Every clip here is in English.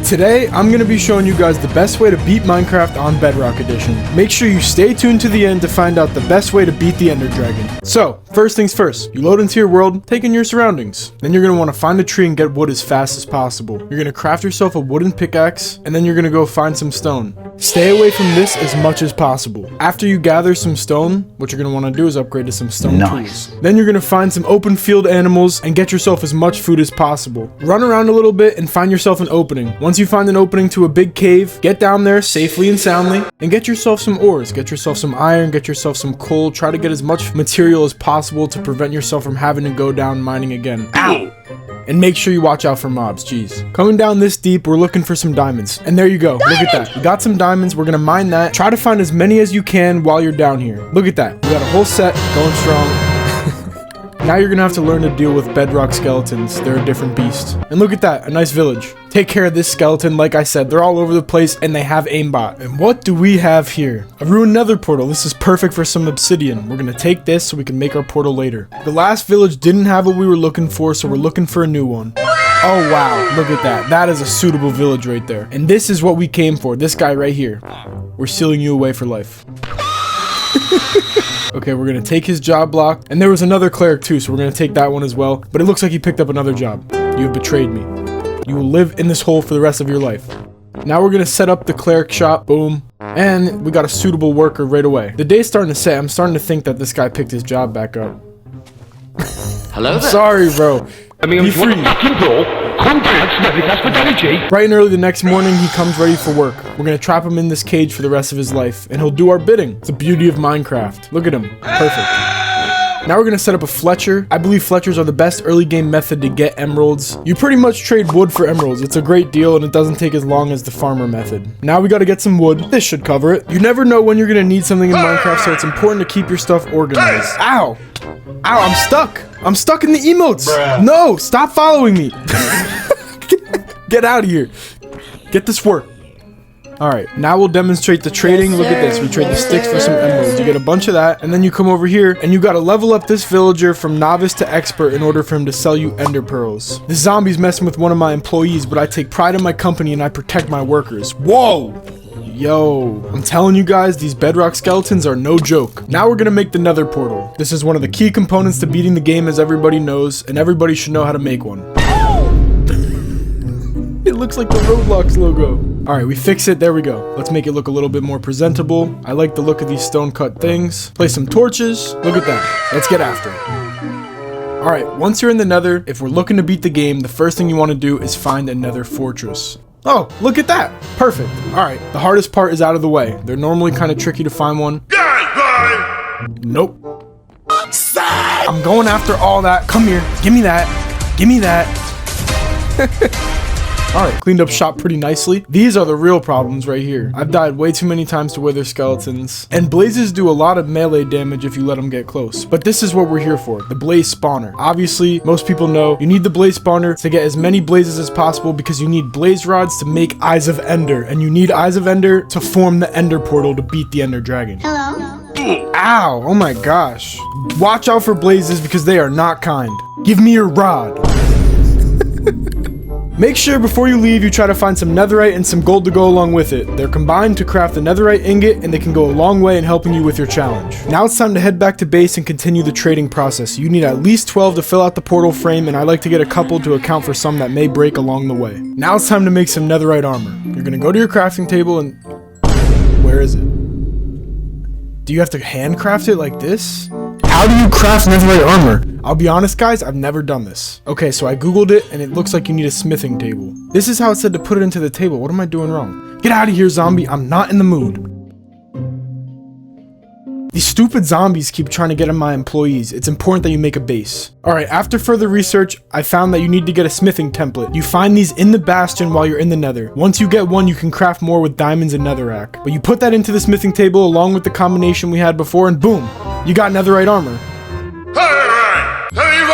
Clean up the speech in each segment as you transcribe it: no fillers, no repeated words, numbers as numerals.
Today, I'm going to be showing you guys the best way to beat Minecraft on Bedrock Edition. Make sure you stay tuned to the end to find out the best way to beat the Ender Dragon. So, first things first, you load into your world, take in your surroundings. Then you're going to want to find a tree and get wood as fast as possible. You're going to craft yourself a wooden pickaxe, and then you're going to go find some stone. Stay away from this as much as possible. After you gather some stone, what you're going to want to do is upgrade to some stone tools. Then you're going to find some open field animals and get yourself as much food as possible. Run around a little bit and find yourself an opening. Once you find an opening to a big cave, get down there safely and soundly and get yourself some ores, get yourself some iron, get yourself some coal. Try to get as much material as possible to prevent yourself from having to go down mining again. Ow! And make sure you watch out for mobs, jeez. Coming down this deep, we're looking for some diamonds. And there you go, look at that. We got some diamonds, we're gonna mine that. Try to find as many as you can while you're down here. Look at that, we got a whole set going strong. Now you're gonna have to learn to deal with bedrock skeletons. They're a different beast. And look at that, a nice village. Take care of this skeleton, like I said, they're all over the place and they have aimbot. And what do we have here? A ruined nether portal. This is perfect for some obsidian. We're gonna take this so we can make our portal later. The last village didn't have what we were looking for, so we're looking for a new one. Oh wow, look at that. That is a suitable village right there. And this is what we came for, this guy right here. We're sealing you away for life. Okay, we're gonna take his job block. And there was another cleric too, so we're gonna take that one as well. But it looks like he picked up another job. You have betrayed me. You will live in this hole for the rest of your life. Now we're gonna set up the cleric shop, boom. And we got a suitable worker right away. The day's starting to set. I'm starting to think that this guy picked his job back up. Hello there. Sorry, bro. Be free. Bright and early the next morning, he comes ready for work. We're gonna trap him in this cage for the rest of his life, and he'll do our bidding. It's the beauty of Minecraft. Look at him. Perfect. Now we're gonna set up a Fletcher. I believe Fletchers are the best early game method to get emeralds. You pretty much trade wood for emeralds. It's a great deal and it doesn't take as long as the farmer method. Now we gotta get some wood. This should cover it. You never know when you're gonna need something in Minecraft, so it's important to keep your stuff organized. Ow! Ow, I'm stuck! I'm stuck in the emotes! Bruh. No! Stop following me! Get out of here! Get this work. Alright, now we'll demonstrate the trading. Look at this, we trade the sticks for some emeralds. You get a bunch of that, and then you come over here, and you gotta level up this villager from novice to expert in order for him to sell you ender pearls. This zombie's messing with one of my employees, but I take pride in my company and I protect my workers. Whoa! Yo, I'm telling you guys, these bedrock skeletons are no joke. Now we're gonna make the nether portal. This is one of the key components to beating the game, as everybody knows, and everybody should know how to make one. It looks like the Roblox logo. Alright, we fix it. There we go. Let's make it look a little bit more presentable. I like the look of these stone cut things. Place some torches. Look at that. Let's get after it. Alright, once you're in the nether, if we're looking to beat the game, the first thing you want to do is find a nether fortress. Oh, look at that. Perfect. Alright, the hardest part is out of the way. They're normally kind of tricky to find one. Nope. I'm going after all that. Come here. Give me that. Give me that. Alright, cleaned up shop pretty nicely. These are the real problems right here. I've died way too many times to wither skeletons. And blazes do a lot of melee damage if you let them get close. But this is what we're here for, the blaze spawner. Obviously, most people know you need the blaze spawner to get as many blazes as possible because you need blaze rods to make eyes of ender. And you need eyes of ender to form the ender portal to beat the ender dragon. Hello? Ow, oh my gosh. Watch out for blazes because they are not kind. Give me your rod. Make sure before you leave you try to find some netherite and some gold to go along with it. They're combined to craft a netherite ingot and they can go a long way in helping you with your challenge. Now it's time to head back to base and continue the trading process. You need at least 12 to fill out the portal frame, and I like to get a couple to account for some that may break along the way. Now it's time to make some netherite armor. You're gonna go to your crafting table and... Where is it? Do you have to handcraft it like this? How do you craft netherite armor? I'll be honest guys, I've never done this. Okay, so I googled it and it looks like you need a smithing table. This is how it said to put it into the table. What am I doing wrong? Get out of here, zombie. I'm not in the mood. These stupid zombies keep trying to get on my employees. It's important that you make a base. Alright, after further research, I found that you need to get a smithing template. You find these in the bastion while you're in the nether. Once you get one, you can craft more with diamonds and netherrack. But you put that into the smithing table along with the combination we had before and boom, you got netherite armor.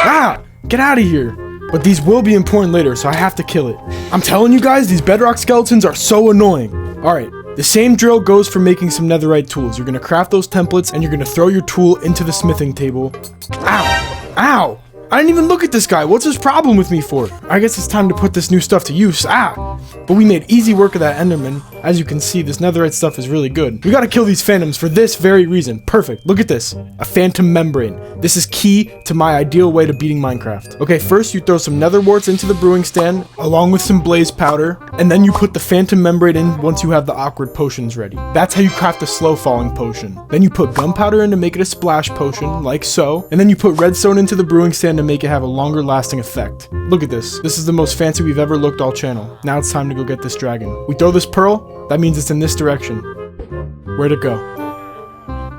Ah, get out of here. But these will be important later, so I have to kill it. I'm telling you guys, these bedrock skeletons are so annoying. Alright, the same drill goes for making some netherite tools. You're gonna craft those templates and you're gonna throw your tool into the smithing table. Ow! Ow! I didn't even look at this guy. What's his problem with me for? I guess it's time to put this new stuff to use. But we made easy work of that Enderman. As you can see, this netherite stuff is really good. We gotta kill these phantoms for this very reason. Perfect. Look at this. A phantom membrane. This is key to my ideal way to beating Minecraft. Okay, first you throw some nether warts into the brewing stand, along with some blaze powder, and then you put the phantom membrane in once you have the awkward potions ready. That's how you craft a slow falling potion. Then you put gunpowder in to make it a splash potion, like so, and then you put redstone into the brewing stand to make it have a longer lasting effect. Look at this. This is the most fancy we've ever looked all channel. Now it's time to go get this dragon. We throw this pearl, that means it's in this direction. Where'd it go?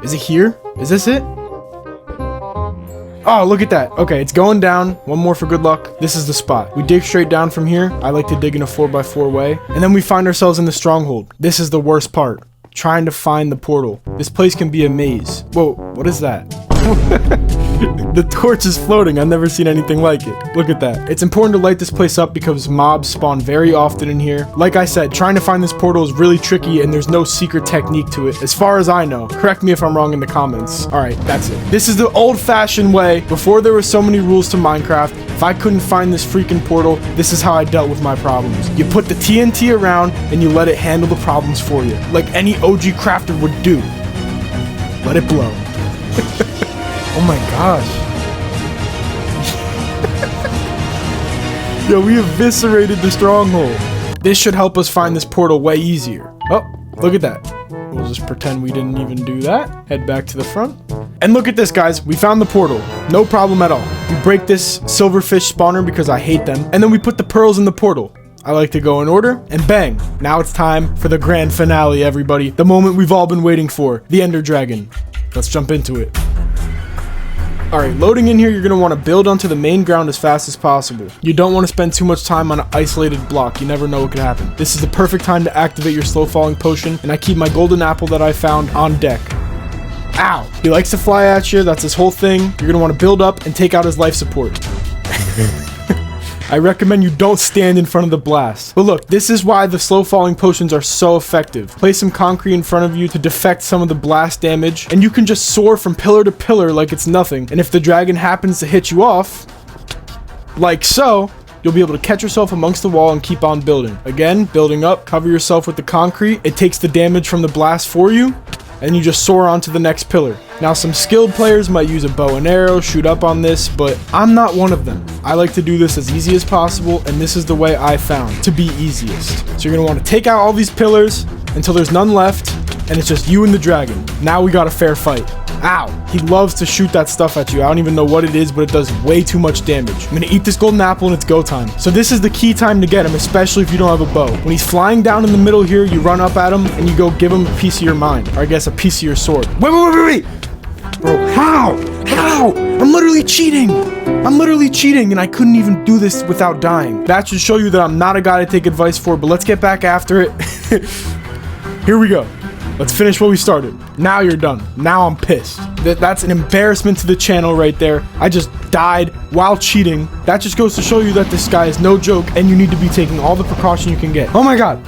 Is it here? Is this it? Oh, look at that. Okay, it's going down. One more for good luck. This is the spot. We dig straight down from here. I like to dig in a 4x4 way. And then we find ourselves in the stronghold. This is the worst part. Trying to find the portal. This place can be a maze. Whoa, what is that? The torch is floating. I've never seen anything like it. Look at that. It's important to light this place up because mobs spawn very often in here. Like I said, trying to find this portal is really tricky and there's no secret technique to it, as far as I know. Correct me if I'm wrong in the comments. Alright, that's it. This is the old-fashioned way. Before there were so many rules to Minecraft, if I couldn't find this freaking portal, this is how I dealt with my problems. You put the TNT around and you let it handle the problems for you, like any OG crafter would do. Let it blow. Oh my gosh. Yo, we eviscerated the stronghold. This should help us find this portal way easier. Oh, look at that. We'll just pretend we didn't even do that. Head back to the front. And look at this, guys. We found the portal. No problem at all. We break this silverfish spawner because I hate them. And then we put the pearls in the portal. I like to go in order, and bang. Now it's time for the grand finale, everybody. The moment we've all been waiting for. The Ender Dragon. Let's jump into it. Alright, loading in here, you're going to want to build onto the main ground as fast as possible. You don't want to spend too much time on an isolated block. You never know what could happen. This is the perfect time to activate your slow falling potion, and I keep my golden apple that I found on deck. Ow! He likes to fly at you. That's his whole thing. You're going to want to build up and take out his life support. I recommend you don't stand in front of the blast. But look, this is why the slow falling potions are so effective. Place some concrete in front of you to deflect some of the blast damage, and you can just soar from pillar to pillar like it's nothing. And if the dragon happens to hit you off, like so, you'll be able to catch yourself amongst the wall and keep on building. Again, building up, cover yourself with the concrete. It takes the damage from the blast for you, and you just soar onto the next pillar. Now, some skilled players might use a bow and arrow, shoot up on this, but I'm not one of them. I like to do this as easy as possible, and this is the way I found to be easiest. So you're gonna want to take out all these pillars until there's none left, and it's just you and the dragon. Now we got a fair fight. Ow! He loves to shoot that stuff at you. I don't even know what it is, but it does way too much damage. I'm gonna eat this golden apple and it's go time. So this is the key time to get him, especially if you don't have a bow. When he's flying down in the middle here, you run up at him and you go give him a piece of your mind. Or I guess a piece of your sword. Wait! Bro, how? I'm literally cheating! And I couldn't even do this without dying. That should show you that I'm not a guy to take advice for, but let's get back after it. Here we go. Let's finish what we started. Now you're done. Now I'm pissed. That's an embarrassment to the channel right there. I just died while cheating. That just goes to show you that this guy is no joke and you need to be taking all the precaution you can get. Oh my god.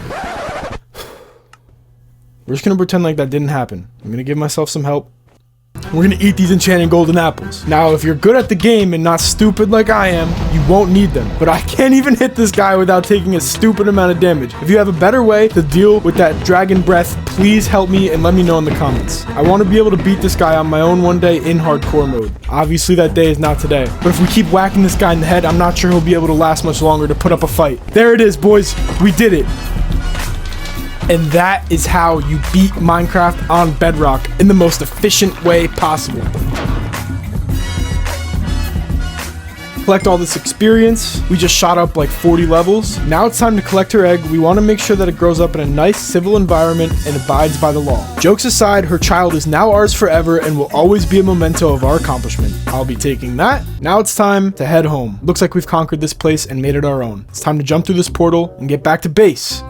We're just gonna pretend like that didn't happen. I'm gonna give myself some help. We're gonna eat these enchanted golden apples. Now, if you're good at the game and not stupid like I am, you won't need them. But I can't even hit this guy without taking a stupid amount of damage. If you have a better way to deal with that dragon breath, please help me and let me know in the comments. I want to be able to beat this guy on my own one day in hardcore mode. Obviously, that day is not today. But if we keep whacking this guy in the head, I'm not sure he'll be able to last much longer to put up a fight. There it is, boys. We did it. And that is how you beat Minecraft on Bedrock in the most efficient way possible. Collect all this experience. We just shot up like 40 levels. Now it's time to collect her egg. We want to make sure that it grows up in a nice civil environment and abides by the law. Jokes aside, her child is now ours forever and will always be a memento of our accomplishment. I'll be taking that. Now it's time to head home. Looks like we've conquered this place and made it our own. It's time to jump through this portal and get back to base.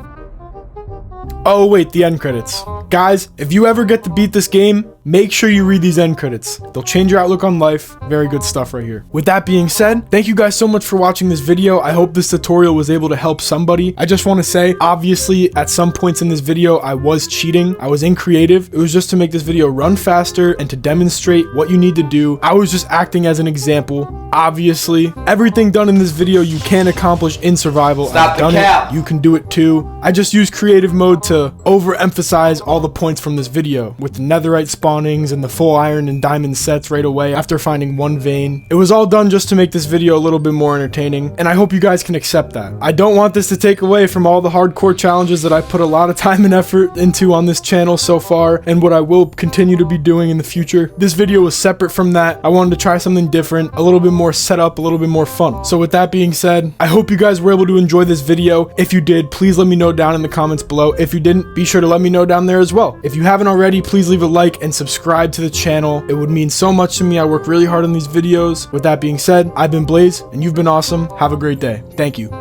Oh wait, the end credits. Guys, if you ever get to beat this game, make sure you read these end credits. They'll change your outlook on life. Very good stuff right here. With that being said, thank you guys so much for watching this video. I hope this tutorial was able to help somebody. I just want to say, obviously, at some points in this video, I was cheating. I was creative. It was just to make this video run faster and to demonstrate what you need to do. I was just acting as an example. Obviously, everything done in this video you can accomplish in survival. I've done it. You can do it too. I just use creative mode to overemphasize all the points from this video with the netherite spawnings and the full iron and diamond sets right away after finding one vein. It was all done just to make this video a little bit more entertaining, and I hope you guys can accept that. I don't want this to take away from all the hardcore challenges that I put a lot of time and effort into on this channel so far, and what I will continue to be doing in the future. This video was separate from that. I wanted to try something different, a little bit more set up, a little bit more fun. So with that being said, I hope you guys were able to enjoy this video. If you did, please let me know down in the comments below. If you didn't, be sure to let me know down there as well. If you haven't already, please leave a like and subscribe to the channel. It would mean so much to me. I work really hard on these videos. With that being said, I've been Blaze, and you've been awesome. Have a great day. Thank you.